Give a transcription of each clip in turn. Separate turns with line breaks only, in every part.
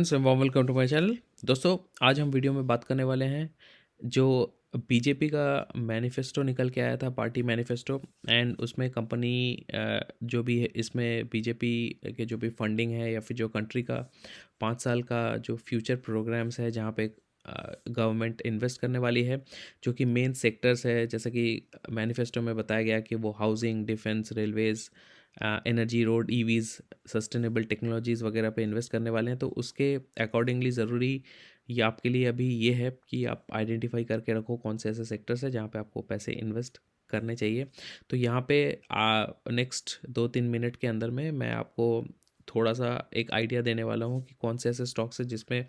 Warm welcome to my channel. दोस्तों, आज हम वीडियो में बात करने वाले हैं जो बीजेपी का मैनिफेस्टो निकल के आया था, पार्टी मैनिफेस्टो। एंड उसमें कंपनी जो भी है, इसमें बीजेपी के जो भी फंडिंग है या फिर जो कंट्री का 5 साल का जो फ्यूचर प्रोग्राम्स है जहाँ पे गवर्नमेंट इन्वेस्ट करने वाली है, जो कि मेन सेक्टर्स है। जैसे कि मैनिफेस्टो में बताया गया कि वो housing, defence, Railways, energy, road, EVs, sustainable technologies वगैरह पे इन्वेस्ट करने वाले हैं। तो उसके अकॉर्डिंगली ज़रूरी ये आपके लिए अभी ये है कि आप आइडेंटिफाई करके रखो कौन से ऐसे सेक्टर्स हैं जहाँ पे आपको पैसे इन्वेस्ट करने चाहिए। तो यहाँ पे नेक्स्ट 2-3 मिनट के अंदर में मैं आपको थोड़ा सा एक आइडिया देने वाला हूँ कि कौन से ऐसे स्टॉक्स हैं जिसमें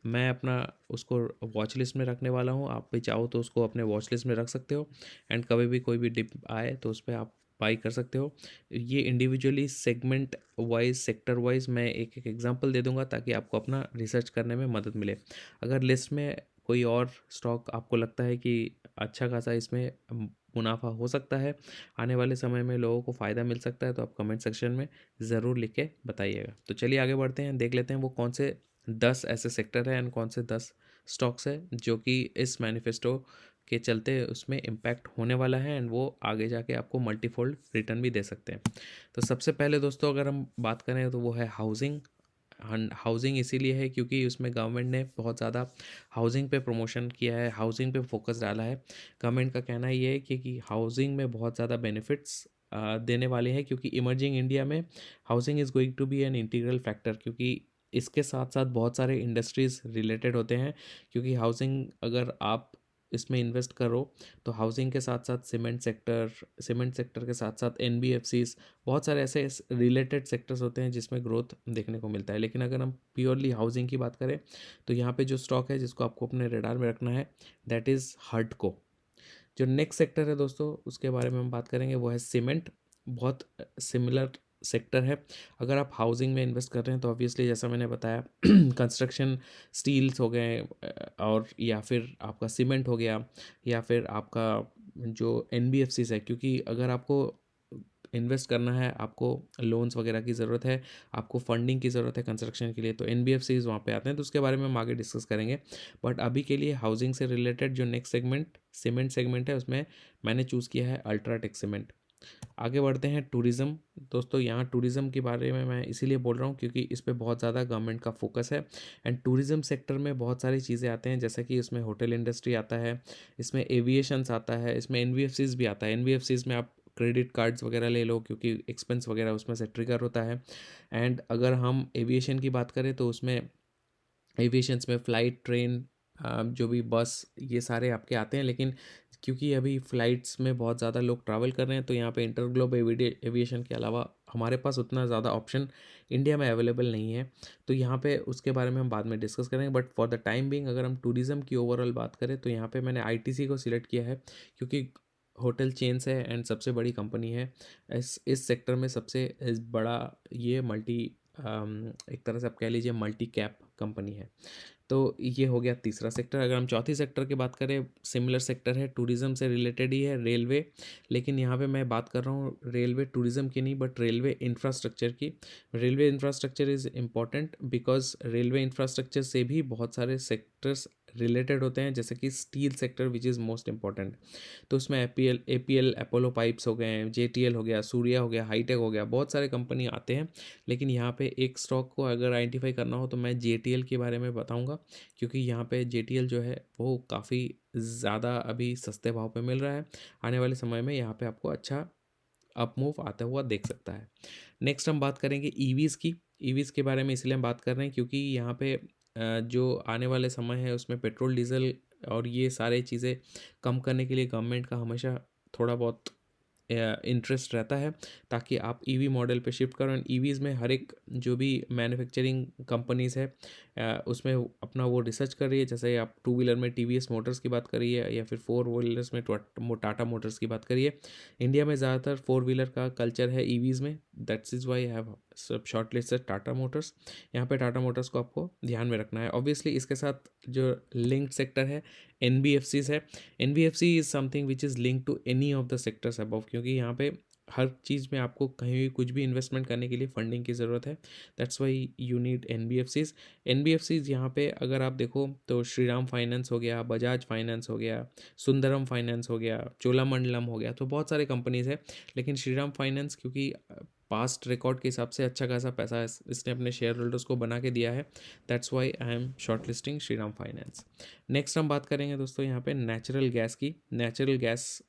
मैं अपना उसको वॉच लिस्ट में रखने वाला हूँ। आप भी चाहो तो उसको अपने वॉच लिस्ट में रख सकते हो एंड कभी भी कोई भी डिप आए तो उस पर आप बाई कर सकते हो। ये individually segment wise, sector wise मैं एक एक एग्जांपल दे दूंगा ताकि आपको अपना रिसर्च करने में मदद मिले। अगर लिस्ट में कोई और स्टॉक आपको लगता है कि अच्छा खासा इसमें मुनाफा हो सकता है, आने वाले समय में लोगों को फ़ायदा मिल सकता है, तो आप कमेंट सेक्शन में ज़रूर लिख के बताइएगा। तो चलिए आगे बढ़ते हैं, देख लेते हैं वो कौन से 10 ऐसे सेक्टर हैं एंड कौन से 10 स्टॉक्स हैं जो कि इस मैनिफेस्टो के चलते उसमें इम्पैक्ट होने वाला है एंड वो आगे जाके आपको मल्टीफोल्ड रिटर्न भी दे सकते हैं। तो सबसे पहले दोस्तों अगर हम बात करें तो वो है हाउसिंग। हाउसिंग इसीलिए है क्योंकि उसमें गवर्नमेंट ने बहुत ज़्यादा हाउसिंग पे प्रमोशन किया है, हाउसिंग पे फोकस डाला है। गवर्नमेंट का कहना ये है कि हाउसिंग में बहुत ज़्यादा बेनिफिट्स देने वाले हैं, क्योंकि इमर्जिंग इंडिया में housing is going to be an integral factor, क्योंकि इसके साथ साथ बहुत सारे इंडस्ट्रीज़ रिलेटेड होते हैं। क्योंकि हाउसिंग अगर आप इसमें इन्वेस्ट करो तो हाउसिंग के साथ साथ सीमेंट सेक्टर के साथ साथ एनबीएफसीज, बहुत सारे ऐसे रिलेटेड सेक्टर्स होते हैं जिसमें ग्रोथ देखने को मिलता है। लेकिन अगर हम प्योरली हाउसिंग की बात करें तो यहाँ पे जो स्टॉक है जिसको आपको अपने रडार में रखना है, दैट इज़ हर्डको। जो नेक्स्ट सेक्टर है दोस्तों उसके बारे में हम बात करेंगे, वो है सीमेंट। बहुत सिमिलर सेक्टर है। अगर आप हाउसिंग में इन्वेस्ट कर रहे हैं तो ऑब्वियसली जैसा मैंने बताया कंस्ट्रक्शन, स्टील्स हो गए, और या फिर आपका सीमेंट हो गया, या फिर आपका जो एनबीएफसीज है। क्योंकि अगर आपको इन्वेस्ट करना है, आपको लोन्स वगैरह की ज़रूरत है, आपको फंडिंग की ज़रूरत है कंस्ट्रक्शन के लिए, तो एनबीएफसीज वहाँ पे आते हैं। तो उसके बारे में हम आगे डिस्कस करेंगे। बट अभी के लिए हाउसिंग से रिलेटेड जो नेक्स्ट सेगमेंट सीमेंट सेगमेंट है उसमें मैंने चूज़ किया है अल्ट्राटेक सीमेंट। आगे बढ़ते हैं टूरिज़्म। दोस्तों यहाँ टूरिज़्म के बारे में मैं इसीलिए बोल रहा हूँ क्योंकि इस पर बहुत ज़्यादा गवर्नमेंट का फोकस है। एंड टूरिज़्म सेक्टर में बहुत सारी चीज़ें आते हैं, जैसे कि इसमें होटल इंडस्ट्री आता है, इसमें एविएशंस आता है, इसमें एनबीएफसीज भी आता है। एनबीएफसीज में आप क्रेडिट कार्ड्स वगैरह ले लो क्योंकि एक्सपेंस वगैरह उसमें से ट्रिगर होता है। एंड अगर हम एविएशन की बात करें तो उसमें एविएशंस में फ़्लाइट, ट्रेन, जो भी बस, ये सारे आपके आते हैं। लेकिन क्योंकि अभी फ़्लाइट्स में बहुत ज़्यादा लोग ट्रैवल कर रहे हैं तो यहाँ पे इंटरग्लोब एविएशन के अलावा हमारे पास उतना ज़्यादा ऑप्शन इंडिया में अवेलेबल नहीं है। तो यहाँ पे उसके बारे में हम बाद में डिस्कस करेंगे। But for the time being अगर हम टूरिज़्म की ओवरऑल बात करें तो यहाँ पे मैंने आईटीसी को सिलेक्ट किया है, क्योंकि होटल चेन्स है एंड सबसे बड़ी कंपनी है इस सेक्टर में। सबसे बड़ा ये एक तरह से आप कह लीजिए मल्टी कैप कंपनी है। तो ये हो गया तीसरा सेक्टर। अगर हम चौथी सेक्टर की बात करें, सिमिलर सेक्टर है, टूरिज़्म से रिलेटेड ही है, रेलवे। लेकिन यहाँ पे मैं बात कर रहा हूँ रेलवे टूरिज़्म की नहीं, बट रेलवे इंफ्रास्ट्रक्चर की। Railway infrastructure is important because railway infrastructure से भी बहुत सारे सेक्टर्स रिलेटेड होते हैं, जैसे कि steel sector which is most important. तो उसमें एपीएल अपोलो पाइप्स हो गए, जेटीएल हो गया, सूर्या हो गया, हाईटेक हो गया, बहुत सारे कंपनी आते हैं। लेकिन यहाँ पे एक स्टॉक को अगर आइडेंटिफाई करना हो तो मैं जेटीएल के बारे में बताऊंगा, क्योंकि यहाँ पे जेटीएल जो है वो काफ़ी ज़्यादा अभी सस्ते भाव पे मिल रहा है। आने वाले समय में यहाँ पे आपको अच्छा अप मूव आता हुआ देख सकता है। नेक्स्ट हम बात करेंगे ईवीज़ की। ईवीज़ के बारे में इसलिए हम बात कर रहे हैं क्योंकि यहाँ पे जो आने वाले समय है उसमें पेट्रोल, डीजल और ये सारे चीज़ें कम करने के लिए गवर्नमेंट का हमेशा थोड़ा बहुत इंटरेस्ट रहता है, ताकि आप ईवी मॉडल पे शिफ्ट करो। ईवीज़ में हर एक जो भी मैन्युफैक्चरिंग कंपनीज़ है उसमें अपना वो रिसर्च कर रही है। जैसे आप टू व्हीलर में टीवीएस मोटर्स की बात करिए या फिर फोर व्हीलर्स में टाटा मोटर्स की बात करिए। इंडिया में ज़्यादातर फोर व्हीलर का कल्चर है ईवीज़ में, that's is why have short list है टाटा मोटर्स। यहाँ पे टाटा मोटर्स को आपको ध्यान में रखना है। ऑब्वियसली इसके साथ जो लिंक्ड सेक्टर है एनबीएफसीज है। NBFC is something which is link to any of the sectors above, क्योंकि यहाँ पे हर चीज़ में आपको कहीं भी कुछ भी इन्वेस्टमेंट करने के लिए फंडिंग की ज़रूरत है। That's why you need NBFCs. NBFCs यहाँ पे अगर आप देखो तो श्रीराम फाइनेंस हो गया, बजाज फाइनेंस हो गया, सुंदरम फाइनेंस हो गया, चोलामंडलम हो गया, तो बहुत सारे कंपनीज़ है। लेकिन श्रीराम फाइनेंस क्योंकि पास्ट रिकॉर्ड के हिसाब से अच्छा खासा पैसा इसने अपने शेयर होल्डर्स को बना के दिया है, that's why I am short listing Shriram finance. Next हम बात करेंगे दोस्तों यहाँ पे नेचुरल गैस की। नेचुरल गैस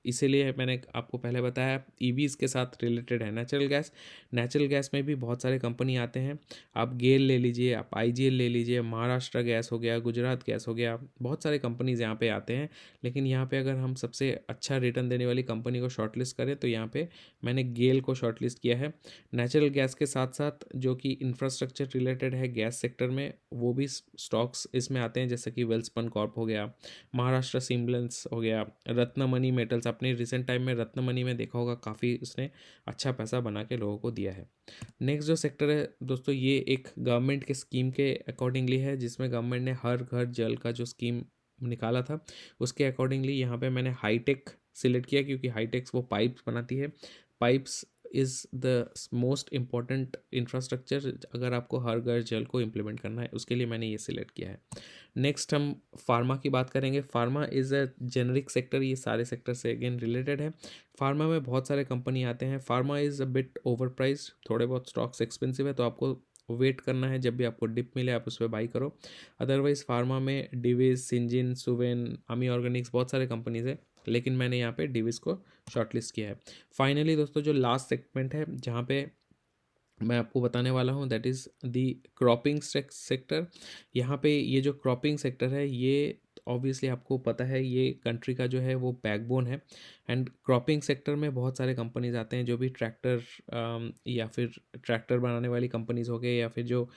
इसीलिए मैंने आपको पहले बताया ईवीज़ के साथ रिलेटेड है नेचुरल गैस। नेचुरल गैस में भी बहुत सारे कंपनी आते हैं। आप गेल ले लीजिए, आप आईजीएल ले लीजिए, महाराष्ट्र गैस हो गया, गुजरात गैस हो गया, बहुत सारे कंपनीज यहाँ पे आते हैं। लेकिन यहाँ पे अगर हम सबसे अच्छा रिटर्न देने वाली कंपनी को शॉर्टलिस्ट करें तो यहाँ पे मैंने गेल को शॉर्टलिस्ट किया है। नेचुरल गैस के साथ साथ जो कि इंफ्रास्ट्रक्चर रिलेटेड है गैस सेक्टर में, वो भी स्टॉक्स इसमें आते हैं, जैसे कि वेल्सपन कॉर्प हो गया, महाराष्ट्र सिम्बलेंस हो गया, रत्नमणि मेटल्स। आपने रिसेंट टाइम में रत्नमणि में देखा होगा, काफ़ी उसने अच्छा पैसा बना के लोगों को दिया है। नेक्स्ट जो सेक्टर है दोस्तों, ये एक गवर्नमेंट के स्कीम के अकॉर्डिंगली है, जिसमें गवर्नमेंट ने हर घर जल का जो स्कीम निकाला था उसके अकॉर्डिंगली यहाँ पे मैंने हाईटेक सिलेक्ट किया, क्योंकि हाईटेक्स वो पाइप्स बनाती है। Pipes is the most important infrastructure अगर आपको हर घर जल को इम्प्लीमेंट करना है, उसके लिए मैंने ये सिलेक्ट किया है। नेक्स्ट हम फार्मा की बात करेंगे। Pharma is a generic sector, ये सारे सेक्टर से अगेन रिलेटेड है। फार्मा में बहुत सारे कंपनी आते हैं। Pharma is a bit over price, थोड़े बहुत स्टॉक्स एक्सपेंसिव है, तो आपको वेट करना है, जब भी आपको डिप मिले आप उस पर बाई करो। अदरवाइज़ फार्मा में डिविस, सिंजिन, सुवेन, अमी ऑर्गेनिक्स, बहुत सारे कंपनीज है, लेकिन मैंने यहाँ पे डिविस को शॉर्टलिस्ट किया है। फाइनली दोस्तों जो लास्ट सेगमेंट है जहाँ पे मैं आपको बताने वाला हूँ, that is the cropping sector. यहाँ पे ये जो क्रॉपिंग सेक्टर है, ये ऑब्वियसली आपको पता है ये कंट्री का जो है वो बैकबोन है। एंड क्रॉपिंग सेक्टर में बहुत सारे कंपनीज आते हैं, जो भी ट्रैक्टर या फिर ट्रैक्टर बनाने वाली कंपनीज हो गए, या फिर जो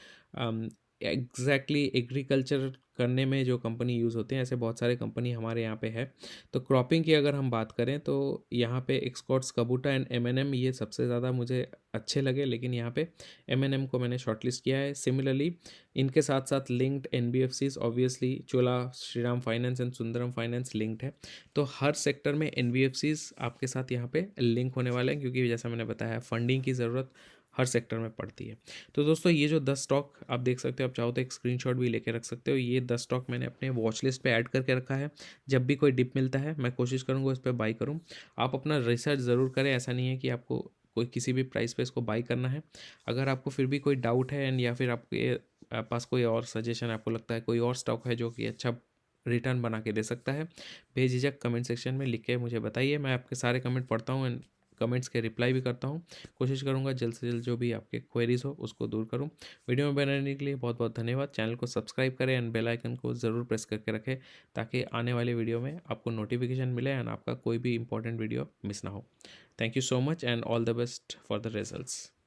एग्जैक्टली एग्रीकल्चर करने में जो कंपनी यूज़ होते हैं, ऐसे बहुत सारे कंपनी हमारे यहाँ पे है। तो क्रॉपिंग की अगर हम बात करें तो यहाँ पे एक्सकॉर्ट्स, कबूटा एंड एम ये सबसे ज़्यादा मुझे अच्छे लगे, लेकिन यहाँ पे एम को मैंने शॉर्टलिस्ट किया है। सिमिलरली इनके साथ साथ linked NBFCs, obviously Chola Shriram finance and Sundaram finance linked है। तो हर सेक्टर में एनबीएफसीज आपके साथ यहाँ पे लिंक होने वाले हैं, क्योंकि जैसा मैंने बताया फंडिंग की ज़रूरत हर सेक्टर में पड़ती है। तो दोस्तों ये जो 10 स्टॉक आप देख सकते हो, आप चाहो तो एक स्क्रीनशॉट भी लेके रख सकते हो। ये 10 स्टॉक मैंने अपने वॉच लिस्ट पे ऐड करके रखा है। जब भी कोई डिप मिलता है मैं कोशिश करूँगा उस पर बाई करूँ। आप अपना रिसर्च ज़रूर करें, ऐसा नहीं है कि आपको कोई किसी भी प्राइस पे इसको बाई करना है। अगर आपको फिर भी कोई डाउट है एंड या फिर आपके पास कोई और सजेशन, आपको लगता है कोई और स्टॉक है जो कि अच्छा रिटर्न बना के दे सकता है, बेझिझक कमेंट सेक्शन में लिख के मुझे बताइए। मैं आपके सारे कमेंट पढ़ता हूँ एंड कमेंट्स के रिप्लाई भी करता हूँ। कोशिश करूँगा जल्द से जल्द जो भी आपके क्वेरीज हो उसको दूर करूँ। वीडियो में बने रहने के लिए बहुत बहुत धन्यवाद। चैनल को सब्सक्राइब करें एंड बेल आइकन को ज़रूर प्रेस करके रखें, ताकि आने वाले वीडियो में आपको नोटिफिकेशन मिले एंड आपका कोई भी इंपॉर्टेंट वीडियो मिस ना हो। Thank you so much and all the best for the results.